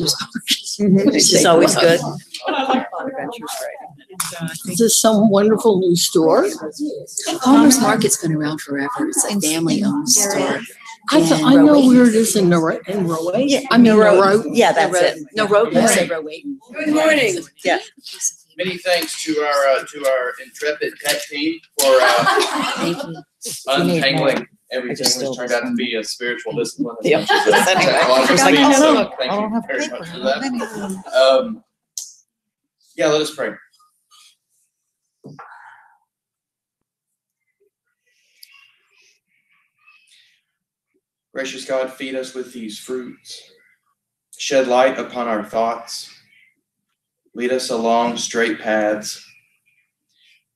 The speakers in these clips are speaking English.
Which is always good. I like Bonaventures writing. Is this some wonderful new store? Farmers Market's been around forever. It's a family-owned store. I know where it is in Roe. Yeah, I mean, Road. Roe. Yeah, that's it. No, Road, I said Road 8. Good morning. Yeah. Many thanks to our intrepid tech team for Thank you. untangling everything, just which turned out to be a spiritual discipline. As Yeah. much as a That's right. technological It's like, speed, I so don't thank you have very paper. much for that. Yeah, let us pray. Gracious God, feed us with these fruits. Shed light upon our thoughts. Lead us along straight paths.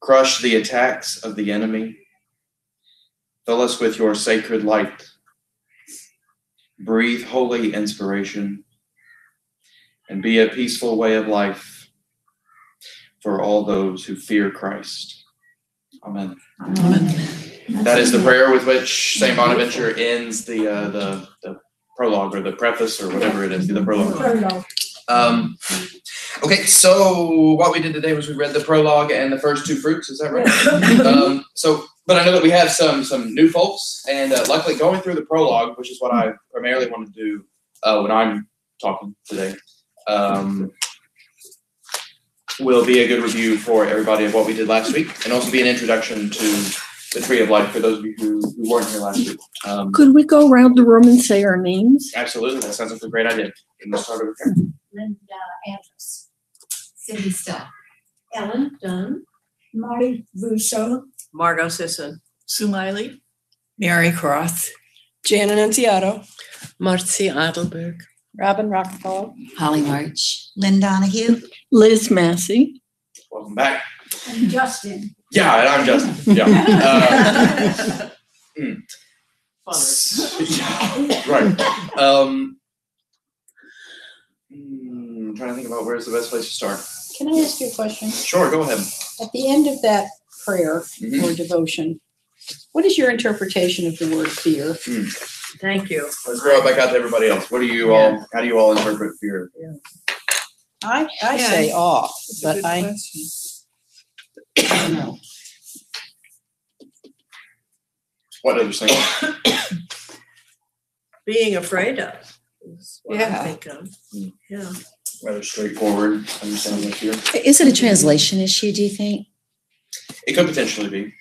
Crush the attacks of the enemy. Fill us with your sacred light. Breathe holy inspiration. And be a peaceful way of life for all those who fear Christ. Amen. Amen. That is the prayer with which St. Bonaventure ends the prologue or the preface or whatever it is, the prologue. Okay, so what we did today was we read the prologue and the first two fruits. Is that right? But I know that we have some new folks, and luckily going through the prologue, which is what I primarily want to do when I'm talking today, will be a good review for everybody of what we did last week, and also be an introduction to the Tree of Life for those of you who weren't here last week. Could we go around the room and say our names? Absolutely, that sounds like a great idea. And we'll start over here. Linda Andrews, Cindy Stell, Ellen Dunn, Marty Russo, Margot Sisson. Sue Miley. Mary Cross. Jan Annunziato. Marcy Adelberg. Robin Rockefeller. Holly March. Lynn Donahue. Liz Massey. Welcome back. and Justin. Yeah, and I'm Justin. Yeah. Yeah, right. I'm trying to think about where's the best place to start. Can I ask you a question? Sure, go ahead. At the end of that prayer Mhm. or devotion, what is your interpretation of the word fear? Thank you. Let's throw it back out to everybody else. What do you all? How do you all interpret fear? I Yeah. say awe, but I don't know. What others think? Being afraid of. Is what Yeah. I think of. Yeah. Rather straightforward understanding of fear. Is it a translation issue, do you think? It could potentially be.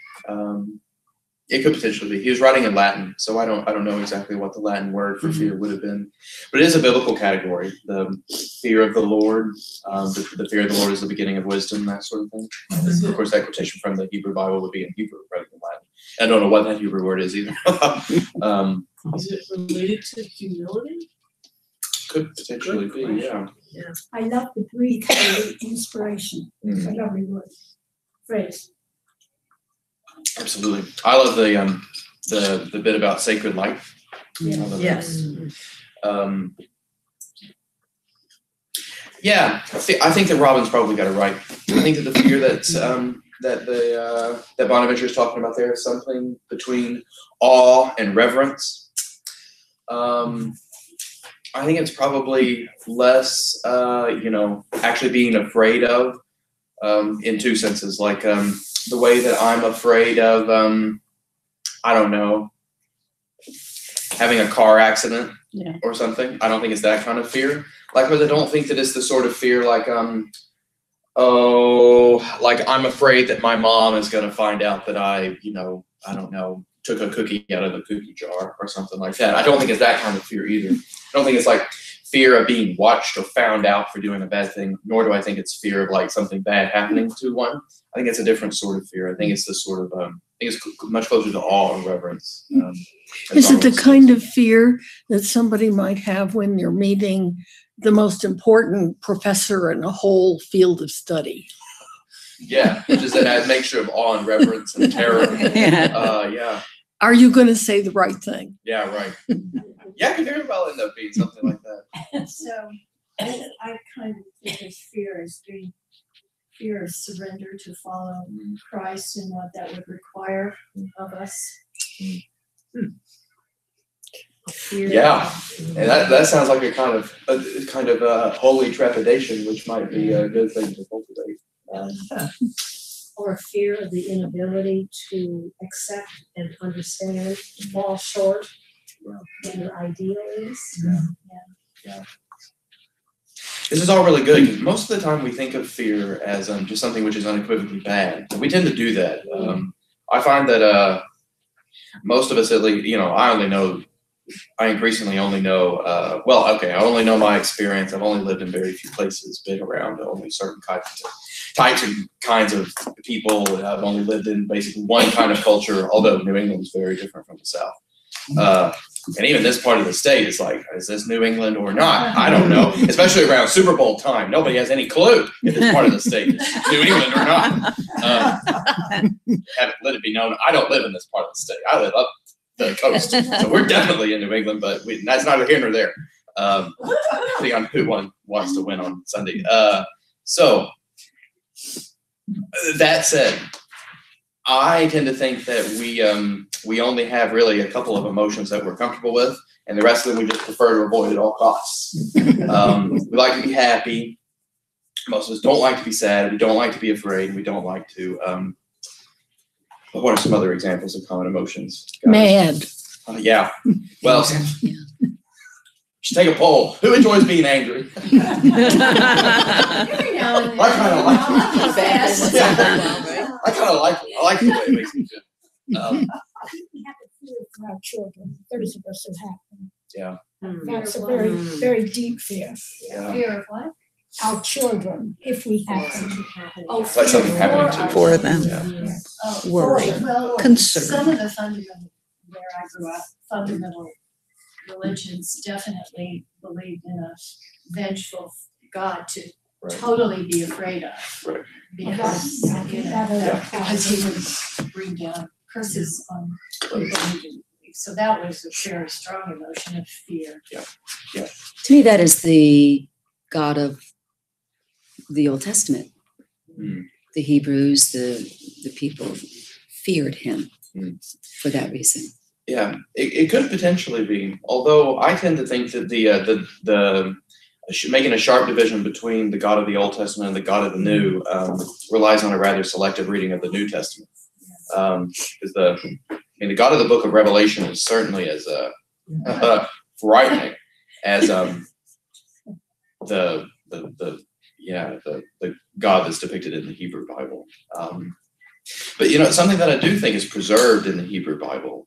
He was writing in Latin, so I don't know exactly what the Latin word for fear would have been, but it is a biblical category. The fear of the Lord, the fear of the Lord is the beginning of wisdom, that sort of thing. Of course, that quotation from the Hebrew Bible would be in Hebrew rather than Latin. I don't know what that Hebrew word is either. Is it related to humility? Could potentially be, yeah. I love the breathe holy inspiration. It's a Mhm. lovely word, phrase. Absolutely. I love the bit about sacred life. I love that. Yes. Yeah, I think that Robin's probably got it right. I think that the fear that Bonaventure is talking about there is something between awe and reverence. I think it's probably less, actually being afraid of, in two senses. Like the way that I'm afraid of, I don't know, having a car accident or something. I don't think it's that kind of fear. Likewise, I don't think that it's the sort of fear like, like I'm afraid that my mom is going to find out that I don't know, took a cookie out of the cookie jar or something like that. I don't think it's that kind of fear either. I don't think it's like fear of being watched or found out for doing a bad thing, nor do I think it's fear of like something bad happening to one. I think it's a different sort of fear. I think it's the sort of, I think it's much closer to awe and reverence. Is it the kind of fear that somebody might have when they're meeting the most important professor in a whole field of study? Yeah, which is that mixture of awe and reverence and terror. Yeah. Are you going to say the right thing? Yeah, right. Yeah, it could very well end up being something like that. So I kind of think of fear as being fear of surrender to follow Christ and what that would require of us. Yeah, and that sounds like a kind of holy trepidation, which might be a good thing to cultivate. Or fear of the inability to accept and understand, fall short in your ideal is. This is all really good because most of the time we think of fear as just something which is unequivocally bad. We tend to do that. I find that most of us, at least, I increasingly only know, I only know my experience. I've only lived in very few places, been around only certain types and kinds of people. I've only lived in basically one kind of culture, although New England is very different from the South. And even this part of the state is like, is this New England or not? I don't know, especially around Super Bowl time. Nobody has any clue if this part of the state is New England or not. Haven't let it be known, I don't live in this part of the state. I live up the coast. So we're definitely in New England, but that's neither here nor there. Depending on who wants to win on Sunday. So that said, I tend to think that we only have really a couple of emotions that we're comfortable with, and the rest of them we just prefer to avoid at all costs. We like to be happy. Most of us don't like to be sad. We don't like to be afraid. We don't like to. What are some other examples of common emotions? Mad. Yeah. Well, you should take a poll. Who enjoys being angry? I kind of like it. I kind of like it. I like the way it makes me feel. I think we have a fear for our children. Those of us who have them. Yeah. That's a very, very deep fear. Yeah. Fear of what? Our children, if we have them. Oh, It's like something happening to For them. Yeah. Worry. Well, Concern. some of the fundamental, where I grew up, fundamental religions definitely believed in a vengeful God to Right. totally be afraid of. Right. Because, because he would bring down curses on people who didn't believe. So that was a very strong emotion of fear. To me, that is the God of the Old Testament. Mm. The Hebrews, the people feared him for that reason. Yeah, it could potentially be. Although I tend to think that the making a sharp division between the God of the Old Testament and the God of the New relies on a rather selective reading of the New Testament. Because the God of the Book of Revelation is certainly as frightening as the God that's depicted in the Hebrew Bible. But something that I do think is preserved in the Hebrew Bible,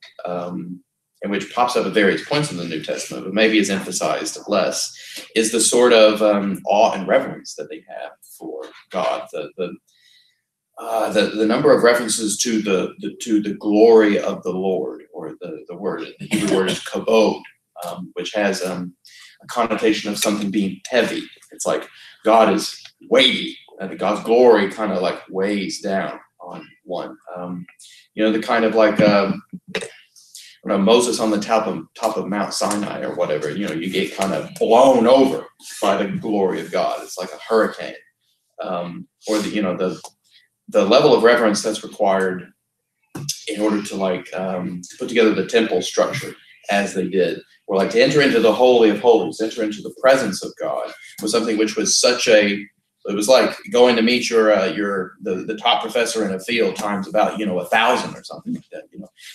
and which pops up at various points in the New Testament, but maybe is emphasized less, is the sort of awe and reverence that they have for God. The number of references to the glory of the Lord, or the word, the Hebrew word is kabod, which has a connotation of something being heavy. It's like God is weighty, and God's glory kind of like weighs down on one. The kind of like Moses on the top of Mount Sinai or whatever. You get kind of blown over by the glory of God. It's like a hurricane, or the level of reverence that's required in order to put together the temple structure as they did, or like to enter into the Holy of Holies, enter into the presence of God, was something which was it was like going to meet the top professor in a field times about 1,000 or something like that.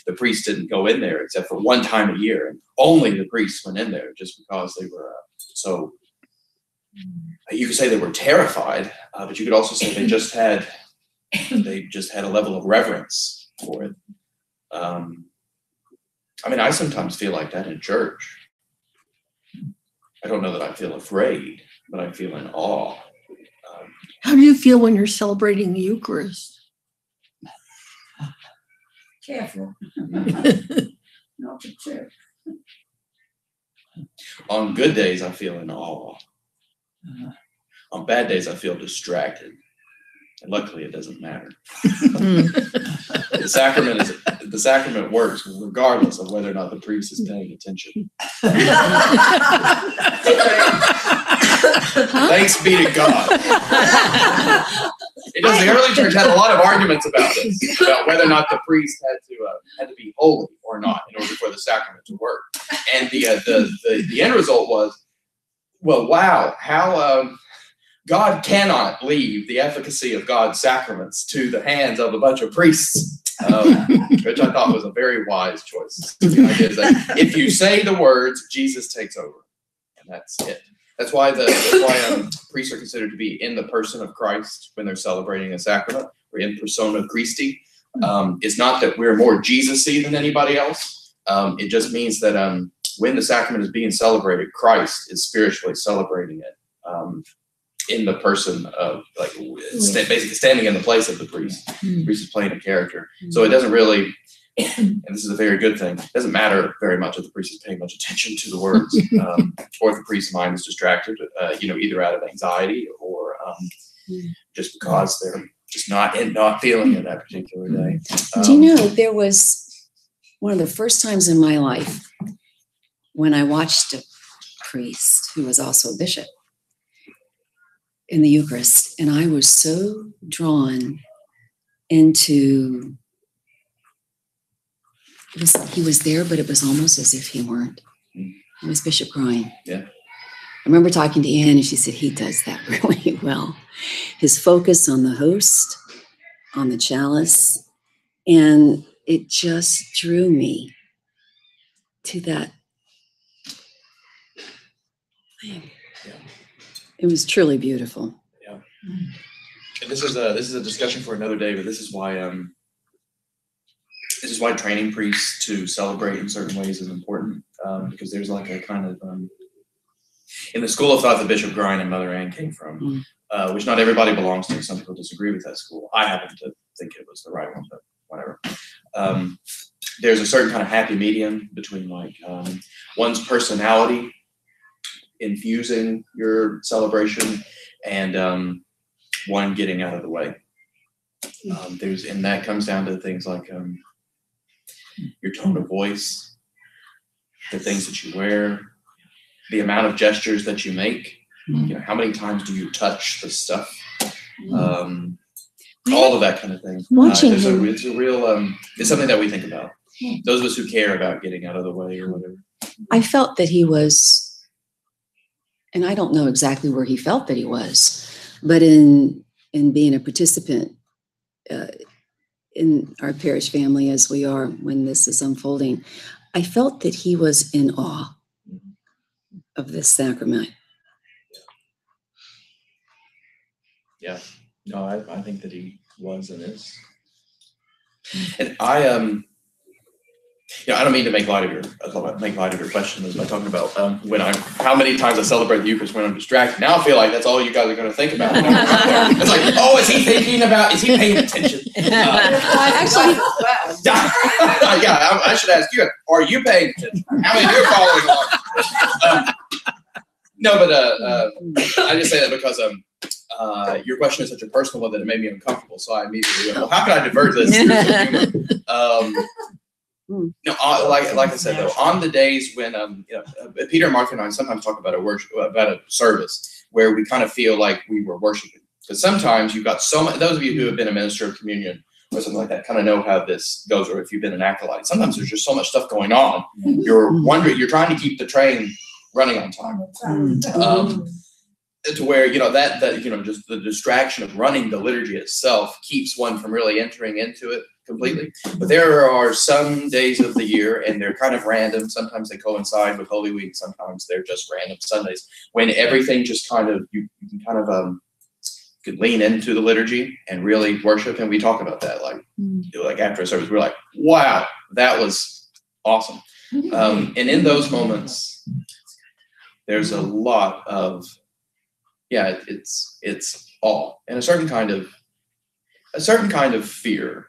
The priests didn't go in there except for one time a year, and only the priests went in there just because they were so. You could say they were terrified, but you could also say they just had a level of reverence for it. I sometimes feel like that in church. I don't know that I feel afraid, but I feel in awe. How do you feel when you're celebrating the Eucharist? Careful. Not the church. On good days, I feel in awe. On bad days, I feel distracted. And luckily, it doesn't matter. The sacrament works regardless of whether or not the priest is paying attention. Thanks be to God. The early church had a lot of arguments about this, about whether or not the priest had to be holy or or not in order for the sacrament to work. And the end result was, well, wow, how God cannot leave the efficacy of God's sacraments to the hands of a bunch of priests, which I thought was a very wise choice. The idea is that if you say the words, Jesus takes over, and that's it. That's why priests are considered to be in the person of Christ when they're celebrating a sacrament, or in persona Christi. It's not that we're more Jesus-y than anybody else. It just means that when the sacrament is being celebrated, Christ is spiritually celebrating it. In the person of, like, basically standing in the place of the priest. The priest is playing a character. So it doesn't really, and this is a very good thing, it doesn't matter very much if the priest is paying much attention to the words, or if the priest's mind is distracted, either out of anxiety or just because they're just not feeling it that particular day. Do you know, there was one of the first times in my life when I watched a priest who was also a bishop in the Eucharist, and I was so drawn into, he was there, but it was almost as if he weren't. It was Bishop Grine. Yeah. I remember talking to Anne, and she said he does that really well. His focus on the host, on the chalice, and it just drew me to that thing. Yeah. It was truly beautiful. Yeah. And this is a discussion for another day, but this is why training priests to celebrate in certain ways is important, because there's like a kind of in the school of thought that Bishop Grine and Mother Ann came from, which not everybody belongs to. Some people disagree with that school. I happen to think it was the right one, but whatever. There's a certain kind of happy medium between like one's personality infusing your celebration and one getting out of the way. And that comes down to things like your tone of voice, the things that you wear, the amount of gestures that you make. How many times do you touch the stuff? All of that kind of thing. Watching it's him. a real, it's something that we think about. Those of us who care about getting out of the way or whatever. I felt that he was, and I don't know exactly where he felt that he was, but in being a participant in our parish family as we are when this is unfolding, I felt that he was in awe of this sacrament. Yeah. No, I think that he was and is. And I don't mean to make light of your question by talking about how many times I celebrate the Eucharist when I'm distracted. Now I feel like that's all you guys are going to think about. It's like, oh, is he paying attention? Actually, yeah, I should ask you, are you paying attention? How many of you are following along? No, but I just say that because your question is such a personal one that it made me uncomfortable. So I immediately went, well, how can I divert this through some humor? No, like I said though, on the days when Peter and Martha and I sometimes talk about a service where we kind of feel like we were worshiping, because sometimes you've got so much. Those of you who have been a minister of communion or something like that kind of know how this goes, or if you've been an acolyte, sometimes there's just so much stuff going on. You're trying to keep the train running on time. To where just the distraction of running the liturgy itself keeps one from really entering into it completely. But there are some days of the year, and they're kind of random. Sometimes they coincide with Holy Week. Sometimes they're just random Sundays when everything just kind of you can kind of could lean into the liturgy and really worship. And we talk about that like after a service, we're like, wow, that was awesome. And in those moments, there's a lot of it's awe and a certain kind of fear.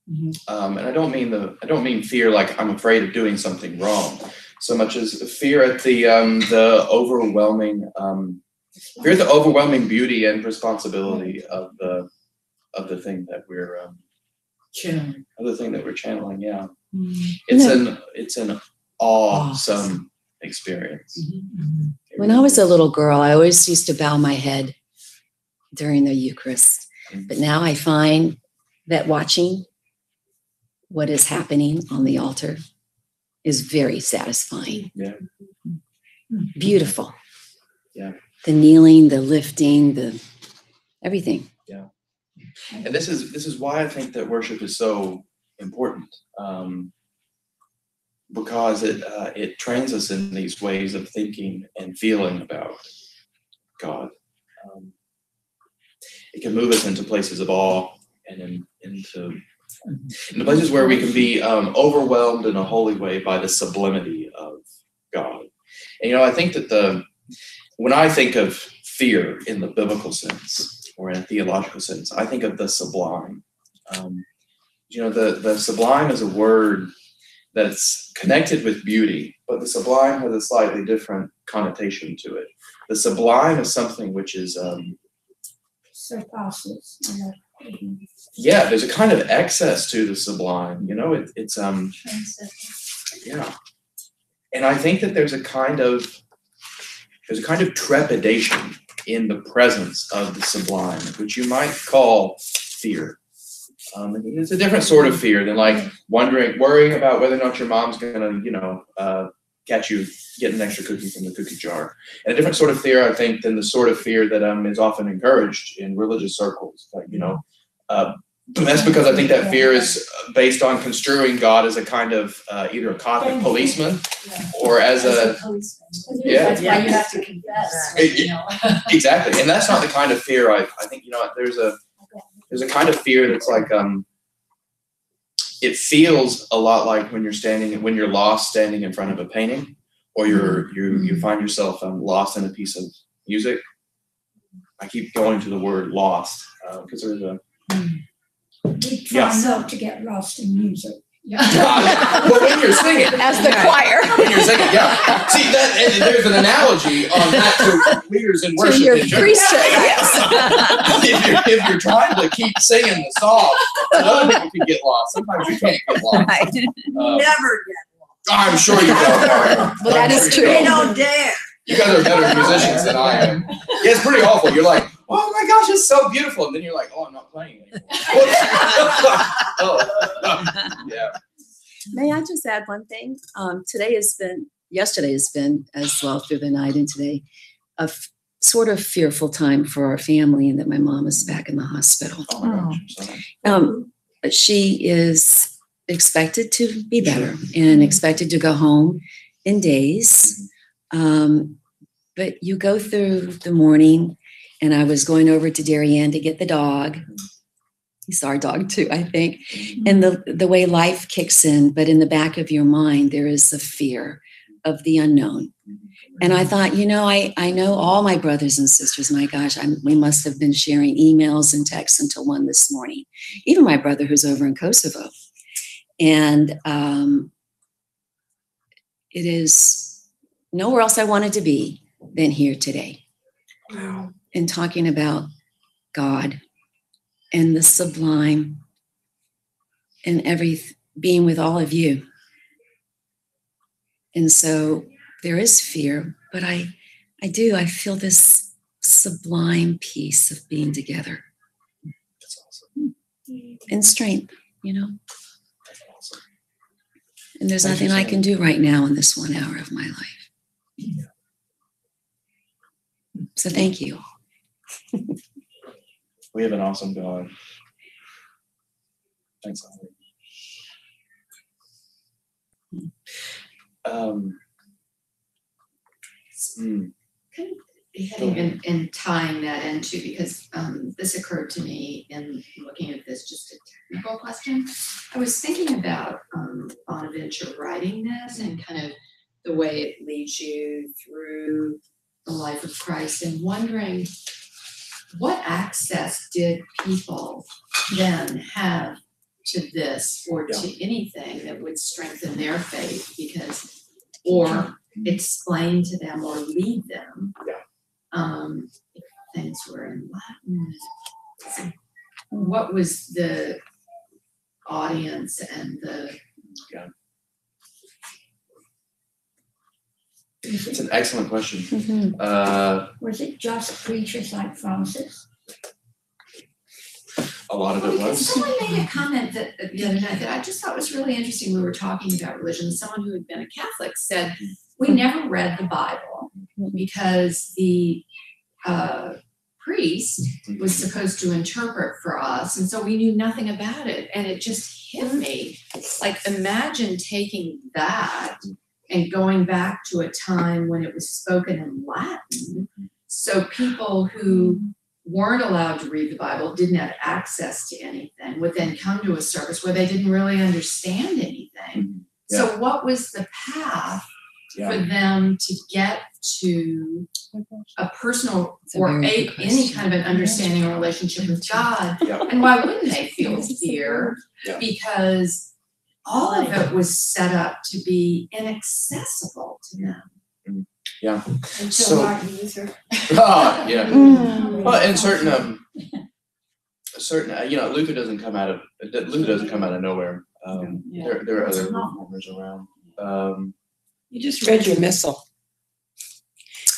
And I don't mean fear like I'm afraid of doing something wrong, so much as fear at the overwhelming beauty and responsibility of the thing that we're channeling. Yeah, it's an awesome experience. when I was a little girl, I always used to bow my head during the Eucharist, but now I find that watching what is happening on the altar is very satisfying. Yeah. Beautiful. Yeah. The kneeling, the lifting, the everything. And this is why I think that worship is so important, because it trains us in these ways of thinking and feeling about God. It can move us into places of awe and into places where we can be overwhelmed in a holy way by the sublimity of God. And I think that when I think of fear in the biblical sense or in a theological sense, I think of the sublime. The sublime is a word that's connected with beauty, but the sublime has a slightly different connotation to it. The sublime is something which is Surpasses. yeah, there's a kind of excess to the sublime. It's yeah, and I think that there's a kind of trepidation in the presence of the sublime, which you might call fear. It's a different sort of fear than like worrying about whether or not your mom's gonna, catch you getting an extra cookie from the cookie jar. And a different sort of fear, I think, than the sort of fear that is often encouraged in religious circles. That's because I think that fear is based on construing God as a kind of either a cosmic policeman or as a yeah. That's why you have to confess. Exactly, and that's not the kind of fear I think. There's a kind of fear that's like it feels a lot like when you're lost standing in front of a painting, or you find yourself lost in a piece of music. I keep going to the word lost because there's a We try not to get lost in music. well, when you're singing, As the choir. when you're singing, yeah. See that, and there's an analogy on that to leaders in worship. To your in general. priesthood, yes. if you're trying to keep singing the song, other people can get lost. Sometimes you can't get lost. Right. Never get I'm sure you don't. Well, that is true. They don't dare. You guys are better musicians than I am. Yeah, it's pretty awful. You're like, oh my gosh, it's so beautiful. And then you're like, oh, I'm not playing anymore. Yeah. May I just add one thing? Yesterday has been as well through the night and today, sort of fearful time for our family, and that my mom is back in the hospital. Oh my gosh, I'm sorry. She is expected to be better and expected to go home in days. But you go through the morning, and I was going over to Darien to get the dog. He's our dog too, I think. And the way life kicks in, but in the back of your mind, there is a fear of the unknown. And I thought, I know all my brothers and sisters. My gosh, we must have been sharing emails and texts until 1 this morning. Even my brother who's over in Kosovo. And it is nowhere else I wanted to be than here today. Wow. And talking about God and the sublime and being with all of you. And so there is fear, but I feel this sublime peace of being together. That's awesome. And strength, That's awesome. And there's Thank you nothing I so can much. do right now in this 1 hour of my life. So thank you. We have an awesome God. Thanks, Holly. Heading and tying that into, because this occurred to me in looking at this, just a technical question. I was thinking about Bonaventure writing this and kind of the way it leads you through the life of Christ, and wondering what access did people then have to this or to anything that would strengthen their faith, or explain to them or lead them. If things were in Latin. So what was the audience and the It's an excellent question. Mm-hmm. Was it just preachers like Francis? a lot of it Because was. someone made a comment that the other night that I just thought was really interesting. We were talking about religion. Someone who had been a Catholic said, we never read the Bible because the priest was supposed to interpret for us, and so we knew nothing about it. And it just hit me. Like, imagine taking that and going back to a time when it was spoken in Latin. So people who weren't allowed to read the Bible, didn't have access to anything, would then come to a service where they didn't really understand anything. Yeah. So what was the path Yeah. for them to get to a personal It's a or very good any question. kind of an understanding or relationship with God? Yeah. And why wouldn't they feel fear? Yeah. Because all of it was set up to be inaccessible to them. Yeah. Until So- Martin Luther. Yeah. Mm. Well, and certain Luther doesn't come out of nowhere. Yeah. There are other reformers around. You just read your missal.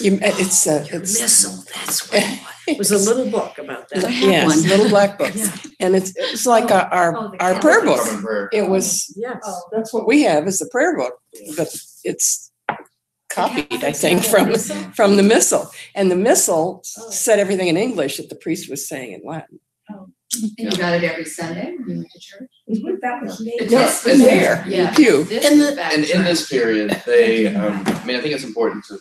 It's Missile, that's what it was. It was a little book about I that. have yes, one. little black book, and it's like our prayer book. Common prayer. It was Yes. that's what we have is the prayer book, but it's copied, I think, from the missal, and the missal said everything in English that the priest was saying in Latin. And you got it every Sunday when you went to church? That was me. The No, text was and there, yeah. pew. This And is back And in then. this period, they, I think it's important to,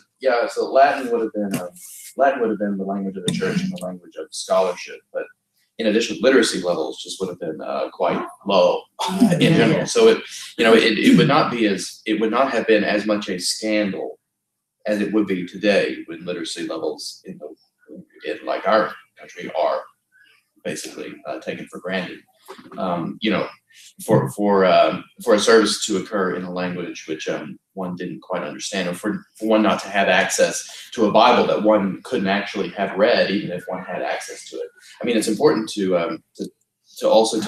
so Latin would have been the language of the church and the language of scholarship, but in addition, literacy levels just would have been quite low in general. So it would not have been as much a scandal as it would be today when literacy levels in like our country are basically taken for granted. For a service to occur in a language which one didn't quite understand, or for one not to have access to a Bible that one couldn't actually have read, even if one had access to it. I mean, it's important to also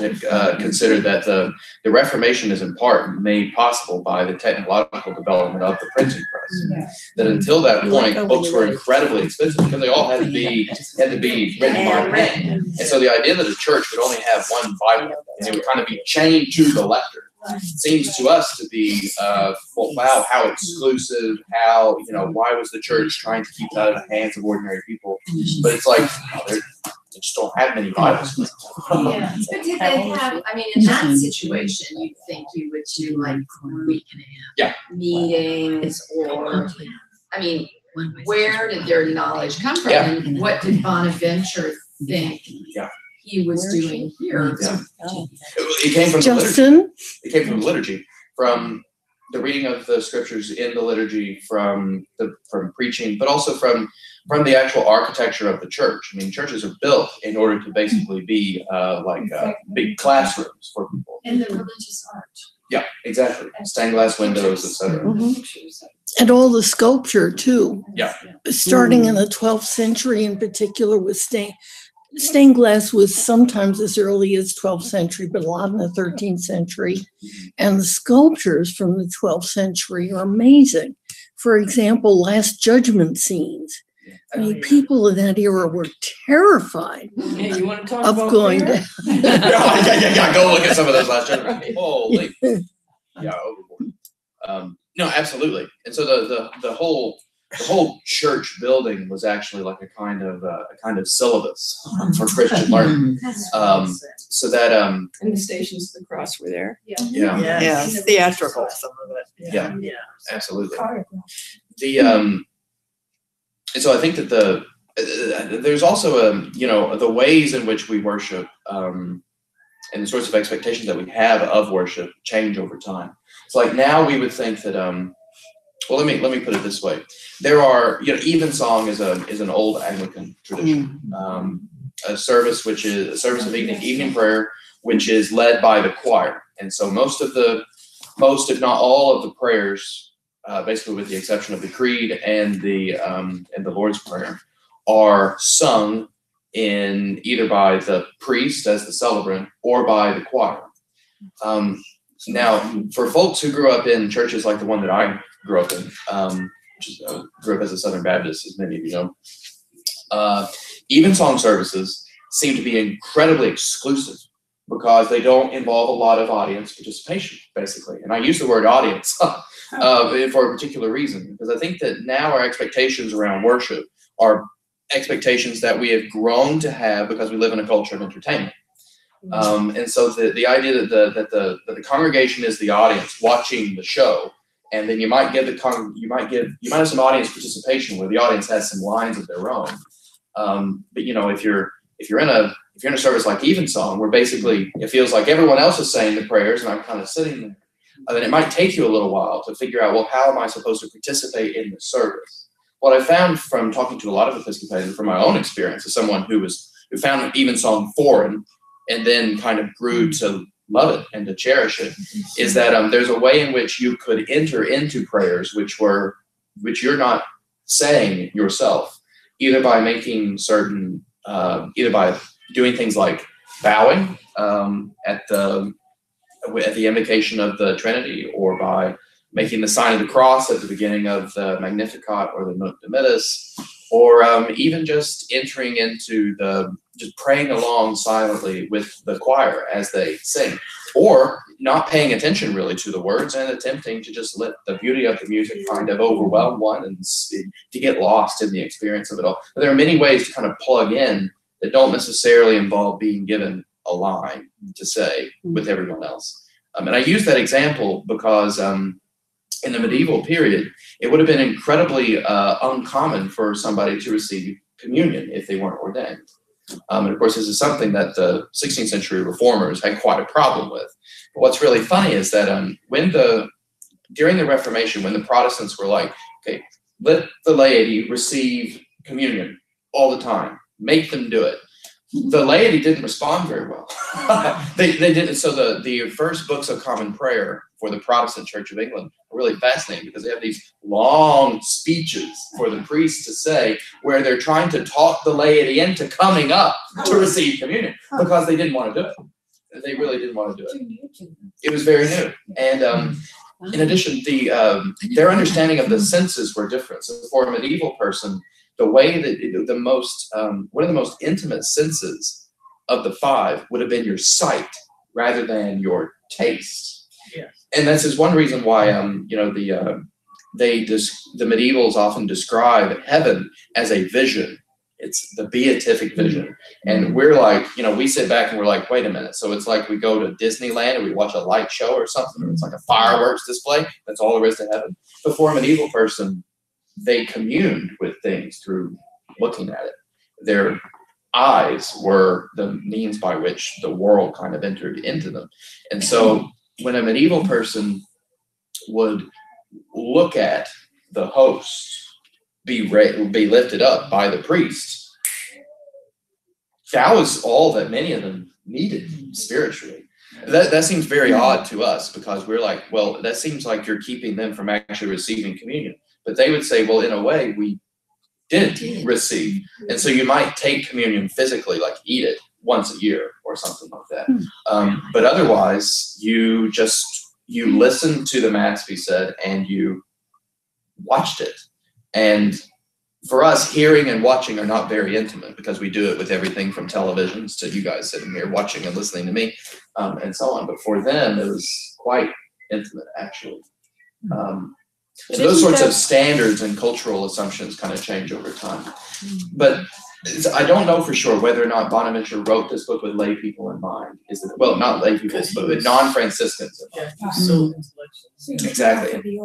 consider that the Reformation is in part made possible by the technological development of the printing press. That until that point, books were incredibly expensive because they all had to be written by hand. And so the idea that a church would only have one Bible and it would kind of be chained to the lector seems to us to be, well, wow, how exclusive, how, why was the church trying to keep it out of the hands of ordinary people? But it's like, they just don't have many Bibles. Yeah, but did they have, I mean, in that situation, you'd think you would do like week and a half meetings, or, I mean, where did their knowledge come from? Yeah. And what did Bonaventure think Yeah. he was doing here? Yeah. It came from the liturgy. Justin, It came from the liturgy, from the reading of the scriptures in the liturgy, from preaching, but also from the actual architecture of the church. I mean, churches are built in order to basically be big classrooms for people. And the religious art. Yeah, exactly. Stained glass windows, etc. and all the sculpture too. Yeah. Starting in the 12th century in particular with stained glass was sometimes as early as 12th century, but a lot in the 13th century. And the sculptures from the 12th century are amazing. For example, Last Judgment scenes. I mean, people in that era were terrified Yeah, you want to talk of about going prayer? to. Yeah, go look at some of those last generations. Holy. Yeah, overboard. No, absolutely. And so the whole church building was actually like a kind of syllabus for Christian learning. So that And the Stations of the Cross were there. yeah, Yeah, it's theatrical, some of it. yeah, absolutely. Choreographed. And so I think that there's also the ways in which we worship and the sorts of expectations that we have of worship change over time. So like now we would think that well, let me put it this way. There are, evensong is an old Anglican tradition. A service of evening prayer, which is led by the choir. And so most if not all of the prayers, basically with the exception of the Creed and the Lord's Prayer, are sung in either by the priest as the celebrant or by the choir. Now, for folks who grew up in churches like the one that I grew up in, grew up as a Southern Baptist, as many of you know, evensong services seem to be incredibly exclusive because they don't involve a lot of audience participation, basically. And I use the word audience for a particular reason, because I think that now our expectations around worship are expectations that we have grown to have because we live in a culture of entertainment. And so the idea that the congregation is the audience watching the show, and then you might have some audience participation where the audience has some lines of their own. But you know, if you're in a service like Evensong, where basically it feels like everyone else is saying the prayers and I'm kind of sitting there, then it might take you a little while to figure out, well, how am I supposed to participate in the service? What I found from talking to a lot of Episcopalians, from my own experience as someone who found Evensong foreign and then kind of grew to love it and to cherish it, is that there's a way in which you could enter into prayers which you're not saying yourself, either by making certain, either by doing things like bowing at the invocation of the Trinity, or by making the sign of the cross at the beginning of the Magnificat or the Nunc Dimittis, or even just entering into just praying along silently with the choir as they sing, or not paying attention really to the words and attempting to just let the beauty of the music kind of overwhelm one and to get lost in the experience of it all. But there are many ways to kind of plug in that don't necessarily involve being given a line to say with everyone else. And I use that example because in the medieval period, it would have been incredibly uncommon for somebody to receive communion if they weren't ordained. And of course, this is something that the 16th century reformers had quite a problem with. But what's really funny is that during the Reformation, when the Protestants were like, okay, let the laity receive communion all the time, make them do it, the laity didn't respond very well. They didn't. So the first books of common prayer for the Protestant Church of England are really fascinating, because they have these long speeches for the priests to say, where they're trying to talk the laity into coming up to receive communion, because they didn't want to do it. They really didn't want to do it. It was very new. And in addition, their understanding of the senses were different. So for a medieval person, the way that one of the most intimate senses of the five would have been your sight rather than your taste. Yes. And this is one reason why the medievals often describe heaven as a vision. It's the beatific vision. And we're like, we sit back and we're like, wait a minute. So it's like we go to Disneyland and we watch a light show or something, or it's like a fireworks display. That's all there is to heaven. But for a medieval person, they communed with things through looking at it. Their eyes were the means by which the world kind of entered into them. And so when a medieval person would look at the host be lifted up by the priest, that was all that many of them needed spiritually. That seems very odd to us, because we're like, well, that seems like you're keeping them from actually receiving communion. But they would say, well, in a way, we did receive. And so you might take communion physically, like eat it once a year or something like that. But otherwise, you listened to the Mass be said and you watched it. And for us, hearing and watching are not very intimate, because we do it with everything from televisions to you guys sitting here watching and listening to me, and so on. But for them, it was quite intimate, actually. So those sorts of standards and cultural assumptions kind of change over time. But I don't know for sure whether or not Bonaventure wrote this book with lay people in mind. Well, not lay people, but with non-Franciscans in mind. So Exactly.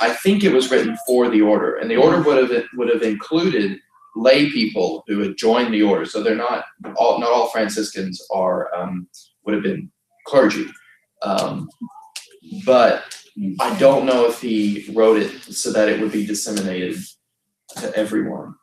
I think it was written for the order, and the order would have included lay people who had joined the order. So they're not all Franciscans would have been clergy, but I don't know if he wrote it so that it would be disseminated to everyone.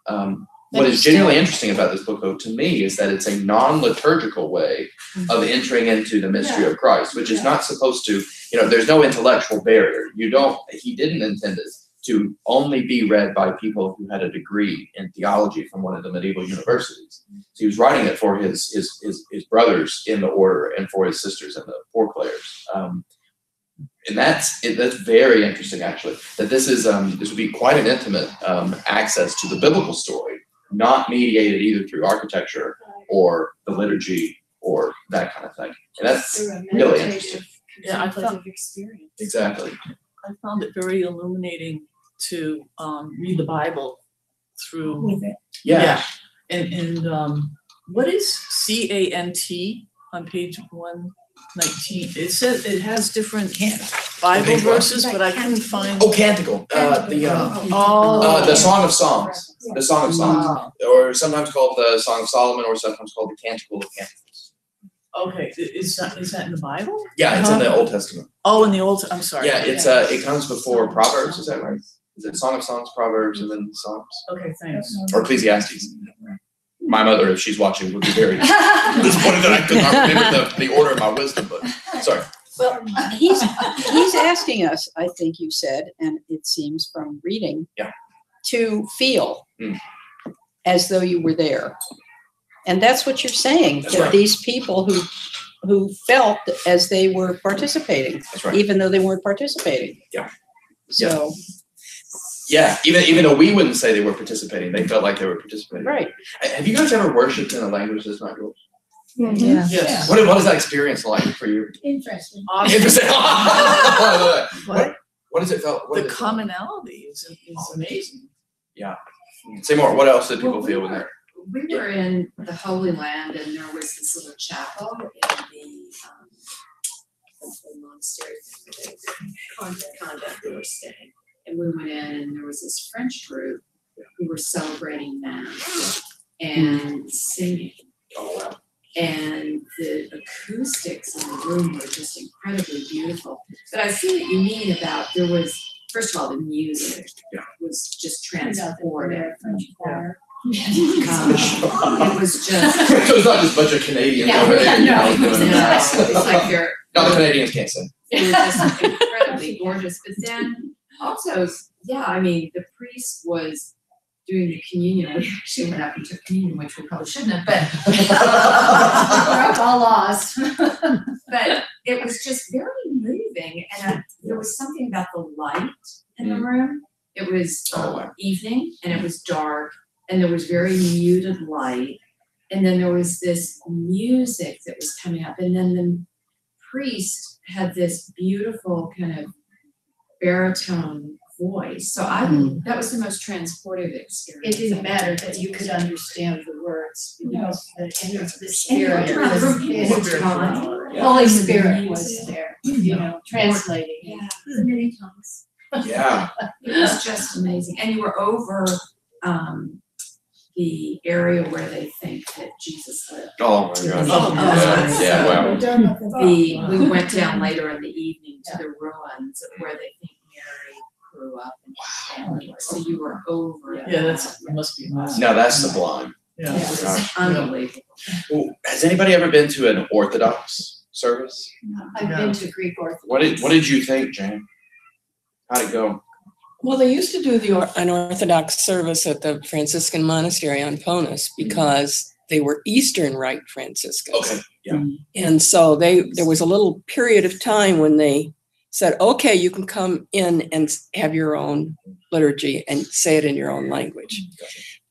What is genuinely interesting about this book, though, to me, is that it's a non-liturgical way of entering into the mystery of Christ, which is not supposed to, there's no intellectual barrier. He didn't intend it to only be read by people who had a degree in theology from one of the medieval universities. So he was writing it for his brothers in the order and for his sisters in the foreclairs. And that's very interesting, actually, that this would be quite an intimate access to the biblical story, not mediated either through architecture or the liturgy or that kind of thing. And that's really interesting. Yeah, I thought, experience. Exactly. I found it very illuminating to read the Bible through. With it. Yeah. And what is CANT on page 119? It says it has different Bible Page what? verses, but I couldn't find. Oh, canticle. The Song of Songs. The Song of Songs, or sometimes called the Song of Solomon, or sometimes called the Canticle of Canticles. Okay, is that in the Bible? Yeah, it's in the Old Testament. Oh, in the Old. I'm sorry. Yeah, it's it comes before Proverbs. Is that right? Is it Song of Songs, Proverbs, and then Psalms, Okay, thanks. or Ecclesiastes? My mother, if she's watching, would be very disappointed that I could not remember the order of my wisdom. But sorry. Well, he's asking us, I think you said, and it seems from reading, to feel as though you were there. And that's what you're saying, That's that right. these people who felt as they were participating, That's right. even though they weren't participating. Yeah. So, Yeah, even though we wouldn't say they were participating, they felt like they were participating. right. Have you guys ever worshipped in a language that's not yours? Yeah. Yes. What is that experience like for you? Interesting. Interesting. What? What does it feel? What The is it? commonality is amazing. Say more. What else did people feel when they're? We were in the Holy Land, and there was this little chapel in the monastery, convent we were staying. And we went in, and there was this French group who were celebrating Mass and singing. Oh wow. And the acoustics in the room were just incredibly beautiful. But I see what you mean about there was, first of all, the music was just transportive. It was just. So it's not just a bunch of Canadians. No, it's like they're. No, the Canadians can't sing. They were just incredibly gorgeous. But then also, I mean, the priest was doing the communion. We actually went up and took communion, which we probably shouldn't have, but broke all laws. But it was just very moving, and there was something about the light in the room. It was evening, and it was dark, and there was very muted light, and then there was this music that was coming up, and then the priest had this beautiful kind of baritone voice. So that was the most transportive experience. It didn't matter that you could understand the words because the Spirit was Holy Spirit was there, translating. Yeah. Many tongues. Yeah. It was just amazing. And you were over the area where they think that Jesus lived. Oh my gosh. Oh, Yeah. Wow. We went down later in the evening to the ruins of where they think Mary grew up and family was. So you were over. Yeah, it must be amazing. Now that's sublime. It was unbelievable. Well, has anybody ever been to an Orthodox service? I've been to Greek Orthodox. What did you think, Jane? How'd it go? Well, they used to do an Orthodox service at the Franciscan monastery on Ponus because they were Eastern Rite Franciscans. Okay. Yeah. And so there was a little period of time when they said, okay, you can come in and have your own liturgy and say it in your own language.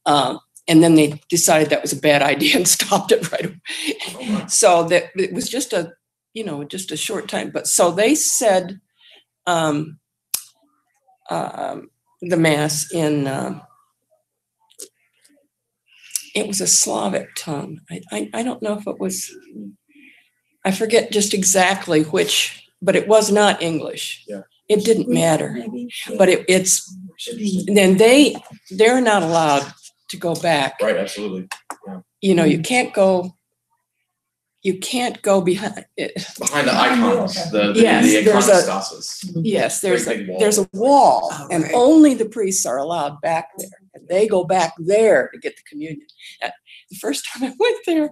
And then they decided that was a bad idea and stopped it right away. So that it was just a short time. But so they said the Mass in, it was a Slavic tongue. I don't know if it was, I forget just exactly which, but it was not English. Yeah. It didn't matter. But it's, then they're not allowed to go back. Right, absolutely. Yeah. You can't go behind it. Behind the icons, the Yes, there's a- iconostasis. Yes, Great big wall. there's a wall, Oh, and right. only the priests are allowed back there. And they go back there to get the communion. The first time I went there,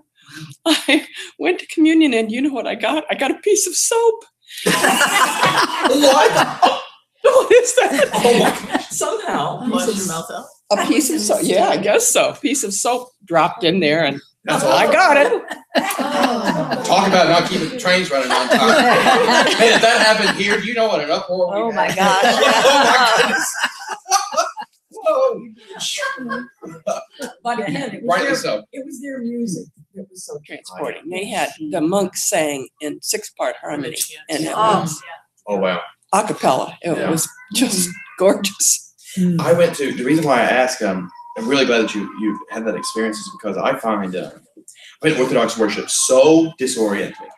I went to communion, and you know what I got? I got a piece of soap. What? What is that? Oh my gosh. Somehow, Wash your mouth out. a piece of soap. Yeah, I guess so. A piece of soap dropped in there, and That's I awesome. got it. Talk about not keeping the trains running on time. Man, if that happened here, you know what an uproar we Oh my had. gosh. Oh my goodness. Whoa. But again, Rightly so. it was their music. It was so transporting. They had the monks sang in 6-part harmony and it Oh. was Oh, wow. a cappella. It Yeah. was just gorgeous. I went to, the reason why I ask, I'm really glad that you had that experience is because I find Orthodox worship so disorienting.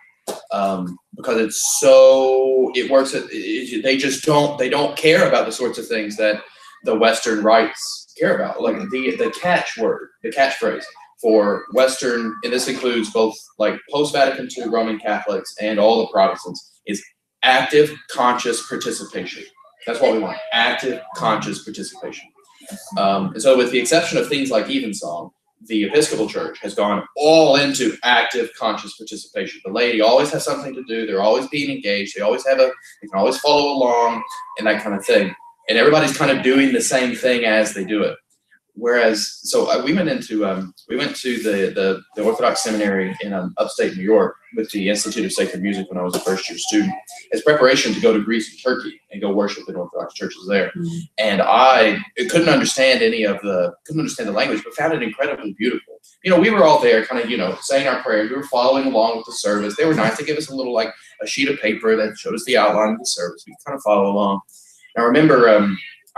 Because it's so, it works, they don't care about the sorts of things that the Western rites care about. Like the catchphrase for Western, and this includes both like post-Vatican II Roman Catholics and all the Protestants, is active, conscious participation. That's what we want, active, conscious participation. And so with the exception of things like evensong, the Episcopal Church has gone all into active, conscious participation. The laity always has something to do. They're always being engaged. They can always follow along and that kind of thing. And everybody's kind of doing the same thing as they do it. Whereas, so we went to the Orthodox Seminary in upstate New York with the Institute of Sacred Music when I was a first-year student as preparation to go to Greece and Turkey and go worship in Orthodox churches there. Mm-hmm. And I couldn't understand the language, but found it incredibly beautiful. You know, we were all there kind of, saying our prayers. We were following along with the service. They were nice to give us a little, like a sheet of paper that showed us the outline of the service. We could kind of follow along. And I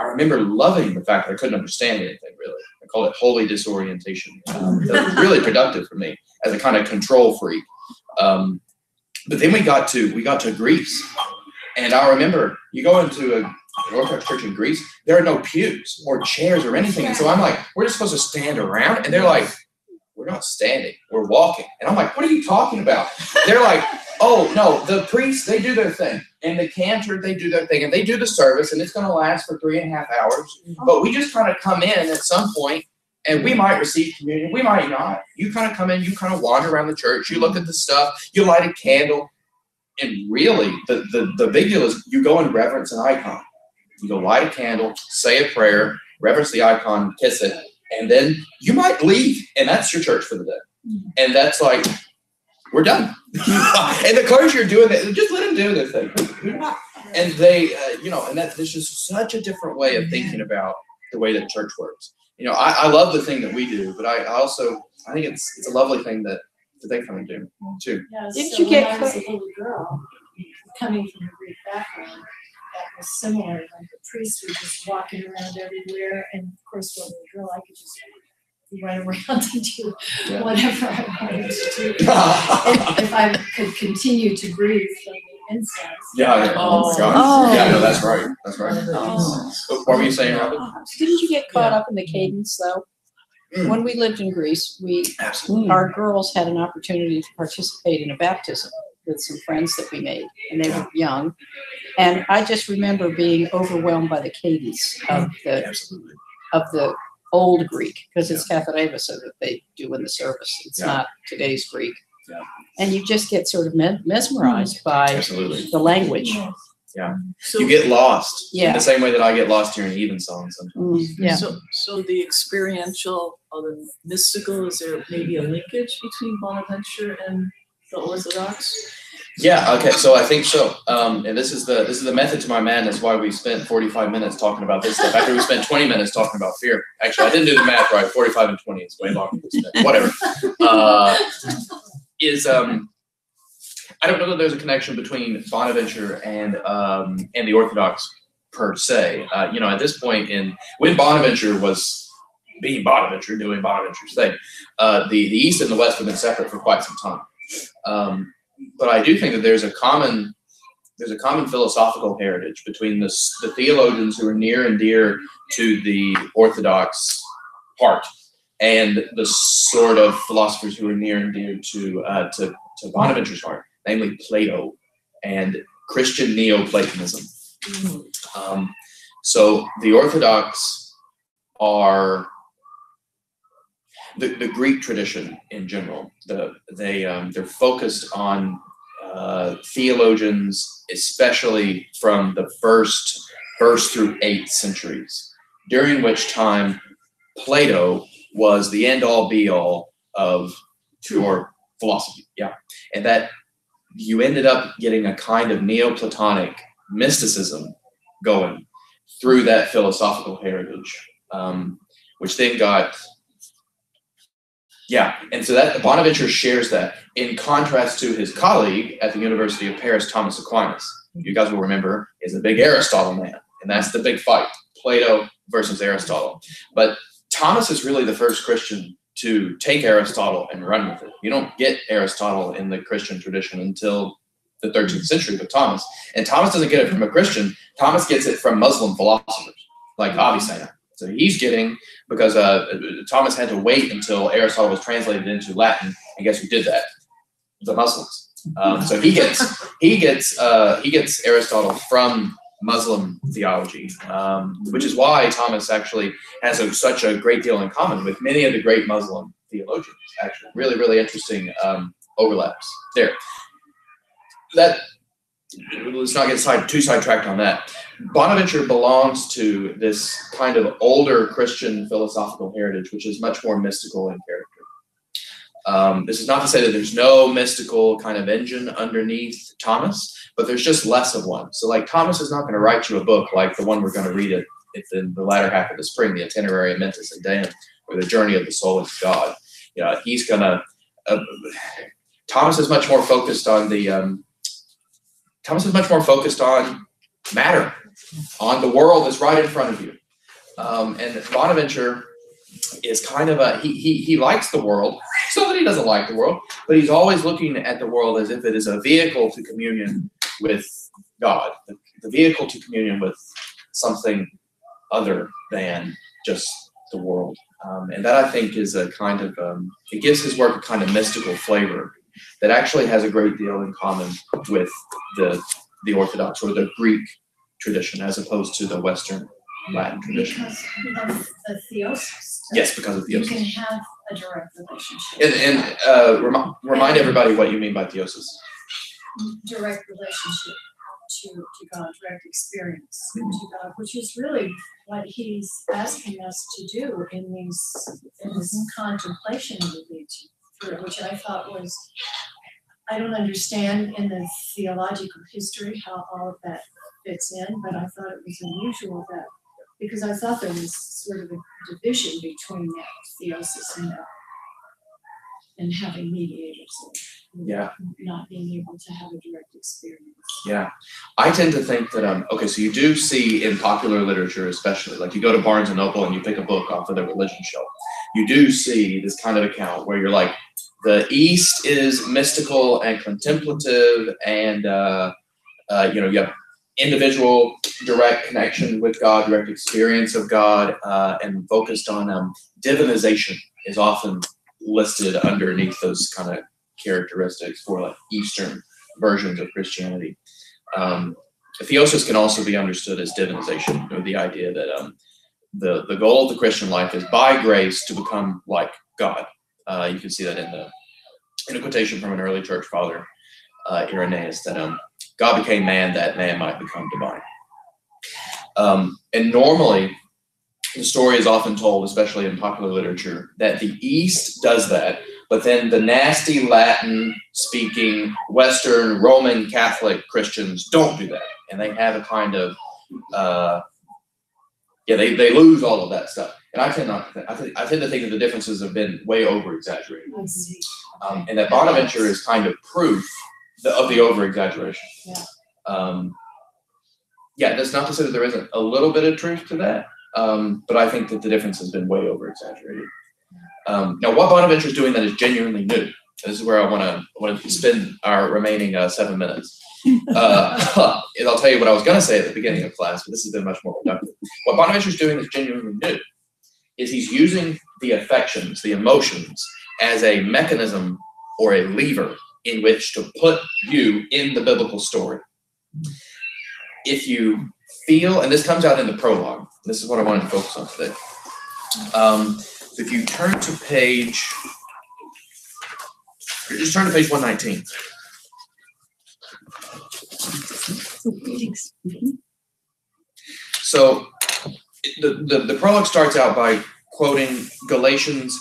remember loving the fact that I couldn't understand anything, really. I call it holy disorientation. That was really productive for me as a kind of control freak. But then we got to Greece. And I remember you go into an Orthodox church in Greece, there are no pews or chairs or anything. And so I'm like, we're just supposed to stand around? And they're like, we're not standing, we're walking. And I'm like, what are you talking about? They're like, oh, no, the priests, they do their thing. And the cantor, they do their thing. And they do the service, and it's going to last for 3.5 hours. But we just kind of come in at some point, and we might receive communion. We might not. You kind of come in, you kind of wander around the church. You look at the stuff. You light a candle. And really, the big deal is you go and reverence an icon. You go light a candle, say a prayer, reverence the icon, kiss it. And then you might leave, and that's your church for the day. And that's like, we're done. And the clergy are doing it. Just let them do their thing. And they, and that's just such a different way of thinking about the way that church works. I love the thing that we do, but I think it's a lovely thing that they kind of do too. Yeah, Didn't so you get when I was a little girl, coming from a Greek background, that was similar. Like the priests were just walking around everywhere, and of course, when I was a girl, I could just run around and do whatever I wanted to do. If I could continue to breathe from the incense. Yeah. Oh, God. Yeah, no, that's right. That's right. What were you saying, Robin? Didn't you get caught up in the cadence, though? When we lived in Greece, our girls had an opportunity to participate in a baptism with some friends that we made, and they were young. And I just remember being overwhelmed by the cadence of the old Greek, because it's Katharevousa that they do in the service. It's not today's Greek. Yeah. And you just get sort of mesmerized by the language. Yeah. So, you get lost in Yeah. the same way that I get lost hearing evensong sometimes. Yeah. So the experiential or the mystical, is there maybe a linkage between Bonaventure and the Orthodox? Yeah, okay, so I think so. And this is the method to my madness why we spent 45 minutes talking about this stuff after we spent 20 minutes talking about fear. Actually, I didn't do the math right. 45 and 20 is way longer than spent. Whatever. I don't know that there's a connection between Bonaventure and the Orthodox per se. At this point when Bonaventure was being Bonaventure, doing Bonaventure's thing, the East and the West have been separate for quite some time. But I do think that there's a common philosophical heritage between the theologians who are near and dear to the Orthodox heart and the sort of philosophers who are near and dear to Bonaventure's heart, namely Plato and Christian Neoplatonism. So the Orthodox are the Greek tradition in general. They're focused on theologians, especially from the first through 8th centuries, during which time Plato was the end-all be-all of pure philosophy. Yeah, and that you ended up getting a kind of Neoplatonic mysticism going through that philosophical heritage, which then got Yeah, and so that Bonaventure shares that in contrast to his colleague at the University of Paris, Thomas Aquinas. You guys will remember is a big Aristotle man, and that's the big fight, Plato versus Aristotle. But Thomas is really the first Christian to take Aristotle and run with it. You don't get Aristotle in the Christian tradition until the 13th century with Thomas. And Thomas doesn't get it from a Christian. Thomas gets it from Muslim philosophers like Avicenna. So he's getting, because Thomas had to wait until Aristotle was translated into Latin, and guess who did that? The Muslims. So he gets Aristotle from Muslim theology, which is why Thomas actually has such a great deal in common with many of the great Muslim theologians. Actually, really, really interesting overlaps there. Let's not get too sidetracked on that. Bonaventure belongs to this kind of older Christian philosophical heritage, which is much more mystical in character. This is not to say that there's no mystical kind of engine underneath Thomas, but there's just less of one. So like Thomas is not going to write you a book like the one we're going to read in the latter half of the spring, the Itinerary Mentis and Deum, or the Journey of the Soul into God. He's going to, Thomas is much more focused on matter, on the world that's right in front of you. And Bonaventure is kind of he likes the world. It's not that he doesn't like the world, but he's always looking at the world as if it is a vehicle to communion with God, the vehicle to communion with something other than just the world. And that, I think, is a kind of, it gives his work a kind of mystical flavor that actually has a great deal in common with the Orthodox or the Greek tradition as opposed to the Western Latin tradition. Because of the theosis. Yes, because of theosis. You can have a direct relationship. And remind everybody what you mean by theosis. Direct relationship to God, direct experience to God, which is really what he's asking us to do in this contemplation of the deity, which I thought was, I don't understand in the theological history how all of that fits in, but I thought it was unusual that, because I thought there was sort of a division between that theosis and having mediators. Yeah. Not being able to have a direct experience. Yeah. I tend to think that, okay, so you do see in popular literature, especially, like you go to Barnes and Noble and you pick a book off of the religion shelf, you do see this kind of account where you're like, the East is mystical and contemplative, and you have individual direct connection with God, direct experience of God, and focused on divinization is often listed underneath those kind of characteristics for like Eastern versions of Christianity. Theosis can also be understood as divinization, or the idea that the goal of the Christian life is by grace to become like God. You can see that in a quotation from an early church father, Irenaeus, that God became man that man might become divine. And normally, the story is often told, especially in popular literature, that the East does that, but then the nasty Latin-speaking Western Roman Catholic Christians don't do that, and they have a kind of they lose all of that stuff. And I tend to think that the differences have been way over-exaggerated. And that Bonaventure is kind of proof of the over-exaggeration. That's not to say that there isn't a little bit of truth to that, but I think that the difference has been way over-exaggerated. Now, what Bonaventure is doing that is genuinely new, this is where I want to spend our remaining 7 minutes. I'll tell you what I was going to say at the beginning of class, but this has been much more productive. What Bonaventure is doing that's genuinely new is he's using the affections, the emotions, as a mechanism or a lever in which to put you in the biblical story. If you feel, and this comes out in the prologue, this is what I wanted to focus on today. If you turn to page 119. So the prologue starts out by quoting Galatians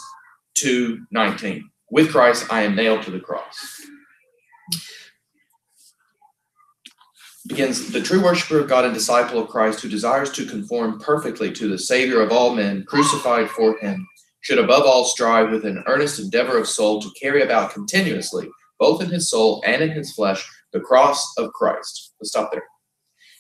2:19. With Christ, I am nailed to the cross. Begins, the true worshiper of God and disciple of Christ who desires to conform perfectly to the Savior of all men, crucified for him, should above all strive with an earnest endeavor of soul to carry about continuously, both in his soul and in his flesh, the cross of Christ. Let's stop there.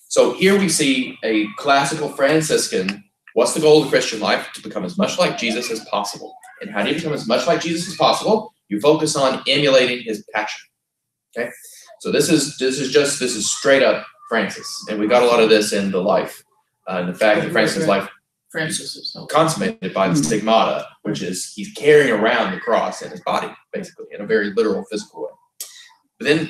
So here we see a classical Franciscan. What's the goal of the Christian life? To become as much like Jesus as possible. And how do you become as much like Jesus as possible? You focus on emulating his passion. Okay? So this is straight up Francis. And we got a lot of this in the life. And the fact that Francis' life Francis is so consummated by the stigmata, which is he's carrying around the cross in his body, basically, in a very literal, physical way. But then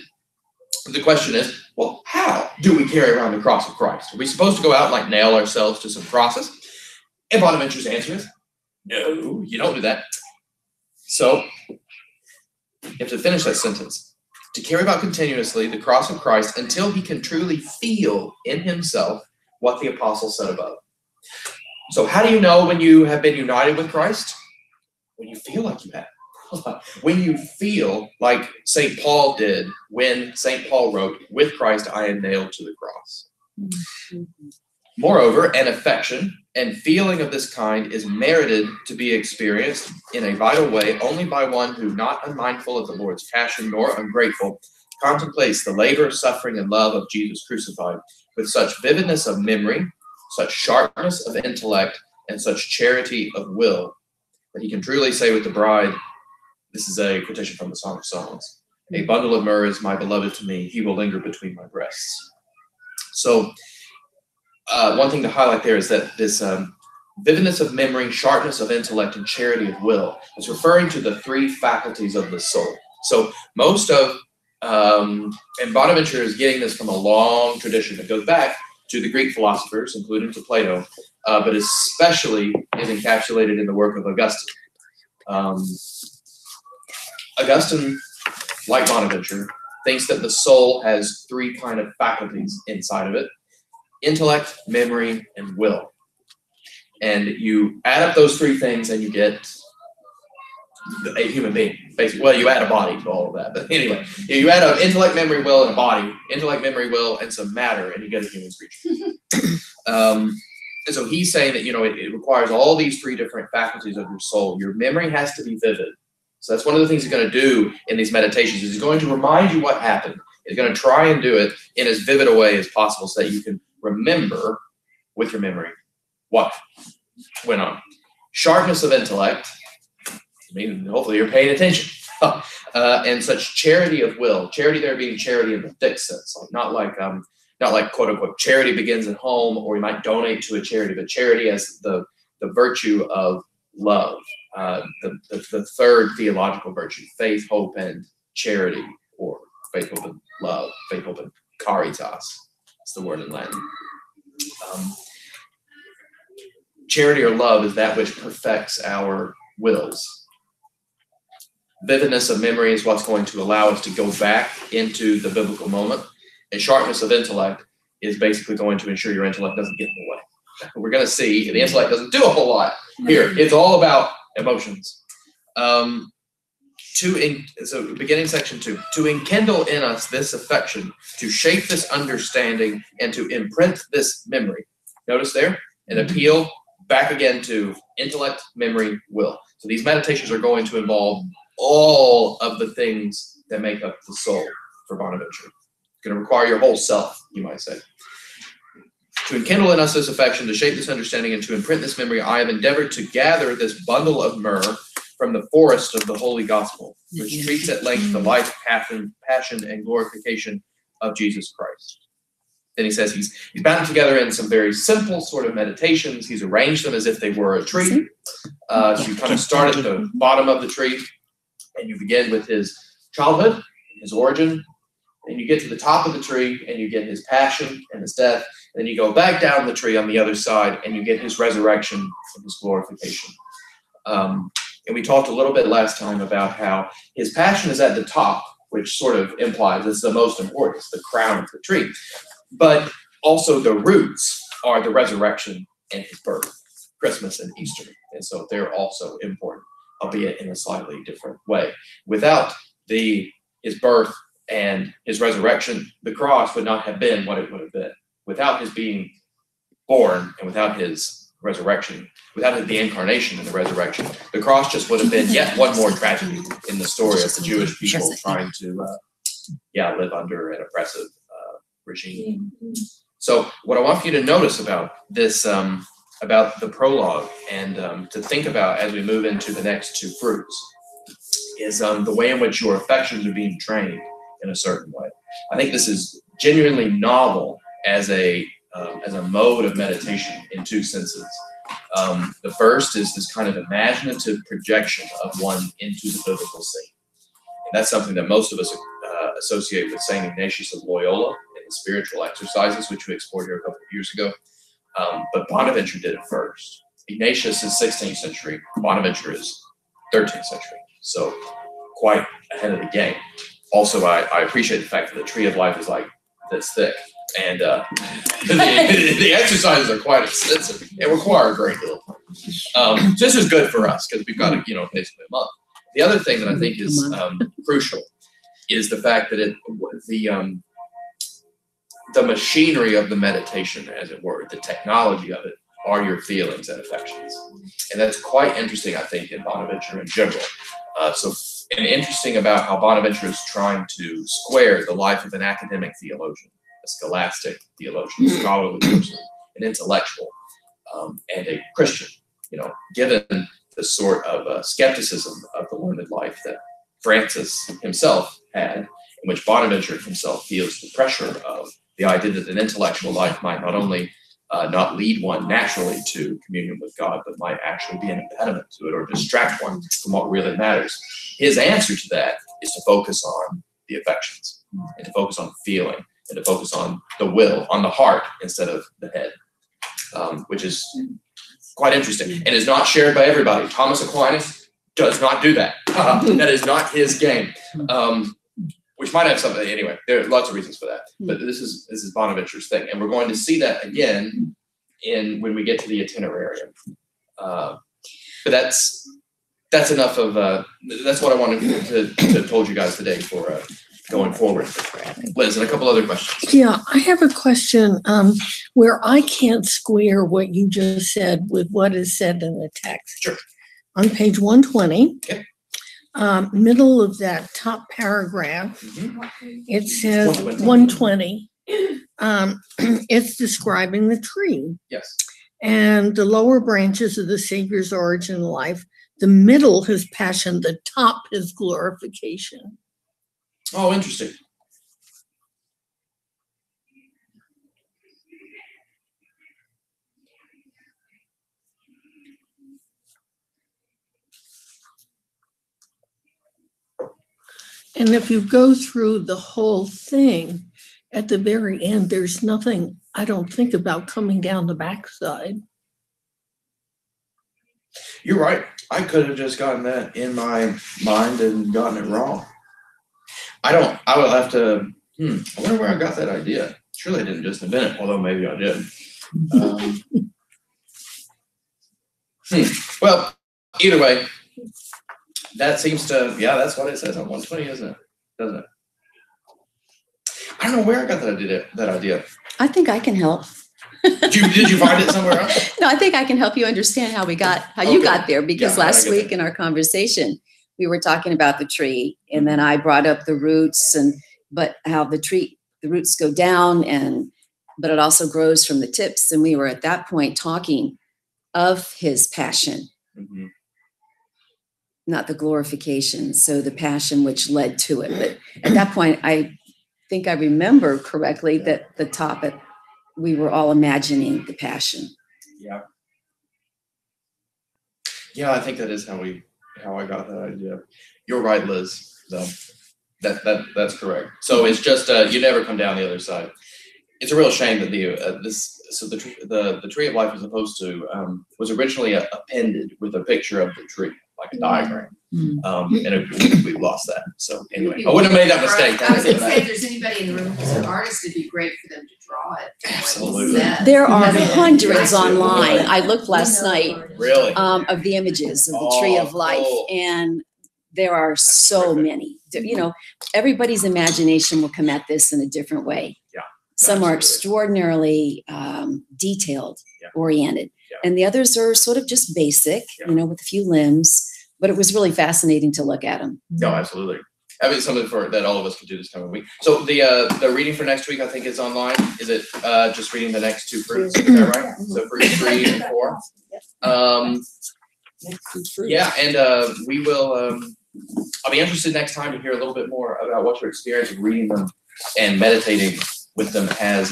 the question is, well, how do we carry around the cross of Christ? Are we supposed to go out and like nail ourselves to some crosses? And Bonaventure's answer is, no, you don't do that. So, you have to finish that sentence. To carry about continuously the cross of Christ until he can truly feel in himself what the apostle said above. So how do you know when you have been united with Christ? When you feel like you have. When you feel like St. Paul did when St. Paul wrote, with Christ I am nailed to the cross. Moreover, an affection and feeling of this kind is merited to be experienced in a vital way only by one who, not unmindful of the Lord's passion nor ungrateful, contemplates the labor, suffering, and love of Jesus crucified with such vividness of memory, such sharpness of intellect, and such charity of will, that he can truly say with the bride, this is a quotation from the Song of Songs, a bundle of myrrh is my beloved to me, he will linger between my breasts. So one thing to highlight there is that this vividness of memory, sharpness of intellect, and charity of will is referring to the three faculties of the soul. So most of, and Bonaventure is getting this from a long tradition that goes back to the Greek philosophers, including to Plato, but especially is encapsulated in the work of Augustine. Augustine, like Bonaventure, thinks that the soul has three kind of faculties inside of it: intellect, memory, and will. And you add up those three things and you get a human being, basically. Well, you add a body to all of that. But anyway, you add up intellect, memory, will, and a body, intellect, memory, will, and some matter, and you get a human creature. And so he's saying that, it requires all these three different faculties of your soul. Your memory has to be vivid. So that's one of the things he's going to do in these meditations, is he's going to remind you what happened. He's going to try and do it in as vivid a way as possible so that you can remember with your memory what went on. Sharpness of intellect. I mean, hopefully you're paying attention. And such charity of will. Charity there being charity in the thick sense, not like quote unquote charity begins at home, or you might donate to a charity, but charity as the virtue of love, the third theological virtue: faith, hope, and charity, or faith, hope, and love. Faith, hope, and caritas. It's the word in Latin. Charity or love is that which perfects our wills. Vividness of memory is what's going to allow us to go back into the biblical moment. And sharpness of intellect is basically going to ensure your intellect doesn't get in the way. We're going to see the intellect doesn't do a whole lot here. It's all about emotions. So beginning section 2, to enkindle in us this affection, to shape this understanding, and to imprint this memory. Notice there, an appeal back again to intellect, memory, will. So these meditations are going to involve all of the things that make up the soul for Bonaventure. It's going to require your whole self, you might say. To enkindle in us this affection, to shape this understanding, and to imprint this memory, I have endeavored to gather this bundle of myrrh from the forest of the Holy Gospel, which treats at length the life, passion, and glorification of Jesus Christ. Then he says he's bound them together in some very simple sort of meditations. He's arranged them as if they were a tree. So you kind of start at the bottom of the tree, and you begin with his childhood, his origin, and you get to the top of the tree, and you get his passion and his death. And then you go back down the tree on the other side, and you get his resurrection and his glorification. And we talked a little bit last time about how his passion is at the top, which sort of implies it's the most important, it's the crown of the tree. But also the roots are the resurrection and his birth, Christmas and Easter. And so they're also important, albeit in a slightly different way. Without his birth and his resurrection, the cross would not have been what it would have been. Without his being born and without his resurrection, without the incarnation and the resurrection, the cross just would have been yet one more tragedy in the story of the Jewish people trying to, live under an oppressive regime. So what I want you to notice about this, about the prologue, and to think about as we move into the next two fruits, is the way in which your affections are being trained in a certain way. I think this is genuinely novel as a mode of meditation in two senses. The first is this kind of imaginative projection of one into the biblical scene. And that's something that most of us associate with St. Ignatius of Loyola in the spiritual exercises, which we explored here a couple of years ago. But Bonaventure did it first. Ignatius is 16th century. Bonaventure is 13th century. So quite ahead of the game. Also, I appreciate the fact that the tree of life is like this thick. And the exercises are quite extensive and require a great deal. This is good for us because we've got basically a month. The other thing that I think is crucial is the fact that the machinery of the meditation, as it were, the technology of it, are your feelings and affections. And that's quite interesting, I think, in Bonaventure in general. And interesting about how Bonaventure is trying to square the life of an academic theologian, a scholastic theologian, a scholarly person, an intellectual, and a Christian, given the sort of skepticism of the learned life that Francis himself had, in which Bonaventure himself feels the pressure of the idea that an intellectual life might not only not lead one naturally to communion with God, but might actually be an impediment to it or distract one from what really matters. His answer to that is to focus on the affections and to focus on feeling and to focus on the will, on the heart instead of the head, which is quite interesting and is not shared by everybody. Thomas Aquinas does not do that. That is not his game. Which might have something, anyway, there are lots of reasons for that. But this is Bonaventure's thing. And we're going to see that again when we get to the itinerarium. But that's enough of, that's what I wanted to told you guys today for going forward. Liz, and a couple other questions. Yeah, I have a question where I can't square what you just said with what is said in the text. Sure. On page 120. Okay. Middle of that top paragraph, it says 120. It's describing the tree. Yes. And the lower branches of the Savior's origin life, the middle his passion, the top his glorification. Oh, interesting. And if you go through the whole thing, at the very end, there's nothing, I don't think, about coming down the backside. You're right. I could have just gotten that in my mind and gotten it wrong. I will have to, I wonder where I got that idea. Surely I didn't just invent it, although maybe I did. Well, either way, that seems to, that's what it says on 120, isn't it? Doesn't it? I don't know where I got that idea. I think I can help. Did you find it somewhere else? No, I think I can help you understand how you got there, because last week in our conversation, we were talking about the tree, and then I brought up the roots but how the roots go down, but it also grows from the tips. And we were at that point talking of his passion, not the glorification. So the passion which led to it. But at that point, I think I remember correctly that the topic, we were all imagining the passion. Yeah. Yeah, I think that is how I got that idea. You're right, Liz. So that's correct. So it's just you never come down the other side. It's a real shame that the tree of life was originally appended with a picture of the tree, like a diagram. And we've lost that. So anyway, I wouldn't have made that mistake. I was going to say, if there's anybody in the room who's an artist, it'd be great for them to draw it. Absolutely. There are hundreds online. I looked last night. Really? Of the images of the tree of life, and there are so many. Everybody's imagination will come at this in a different way. Yeah. Some are extraordinarily detailed, oriented. And the others are sort of just basic, Yeah. you know, with a few limbs, but it was really fascinating to look at them. No, absolutely. I mean, something that all of us could do this coming week. So the reading for next week, I think, is online. Is it just reading the next two fruits? Is that right? So fruits 3 and 4. Yeah, and we will. I'll be interested next time to hear a little bit more about what your experience of reading them and meditating with them has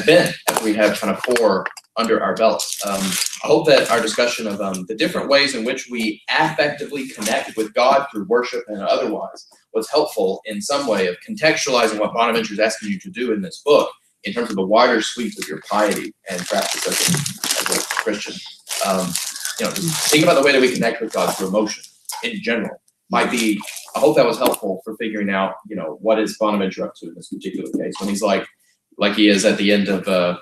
been, as we have kind of 4 under our belt. I hope that our discussion of the different ways in which we affectively connect with God through worship and otherwise was helpful in some way of contextualizing what Bonaventure is asking you to do in this book in terms of the wider sweep of your piety and practice as a Christian. You know, just think about the way that we connect with God through emotion in general. Might be, I hope that was helpful for figuring out, you know, what is Bonaventure up to in this particular case when he's like he is at the end of the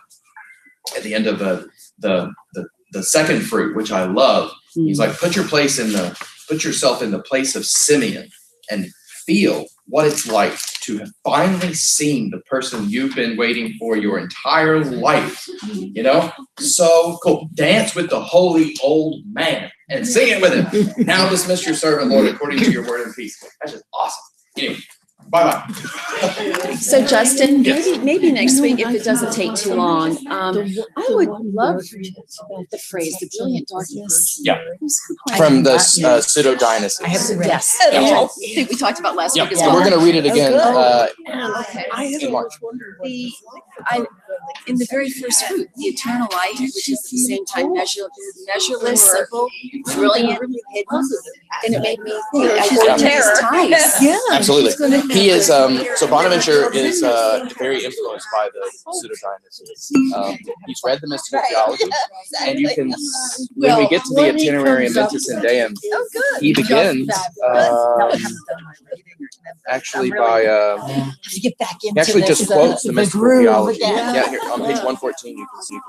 second fruit, which I love. He's like, put yourself in the place of Simeon and feel what it's like to have finally seen the person you've been waiting for your entire life. You know, so cool. Dance with the holy old man and sing it with him. Now dismiss your servant, Lord, according to your word and peace. That's just awesome. Anyway, bye-bye. So Justin, Yes. maybe next week, if it doesn't take too long, I would love the phrase, the brilliant darkness. Yeah. I From have the that. Pseudo-Dionysus. I have to, yes. Yeah. I think we talked about last Yeah, week as so well. we're going to read it again Okay. in March. In the very first fruit, the eternal light, which is at the same time measureless, simple, brilliant, hidden, and it made me think I Yeah. wore his ties. Yeah. Absolutely. He is, so Bonaventure is very influenced by the Pseudo-Dionysus. He's read the mystical theology, and you can, when we get to the Itinerarium Mentis in Deum, he begins actually by, he actually just quotes the mystical theology. Yeah, here on page 114 you can see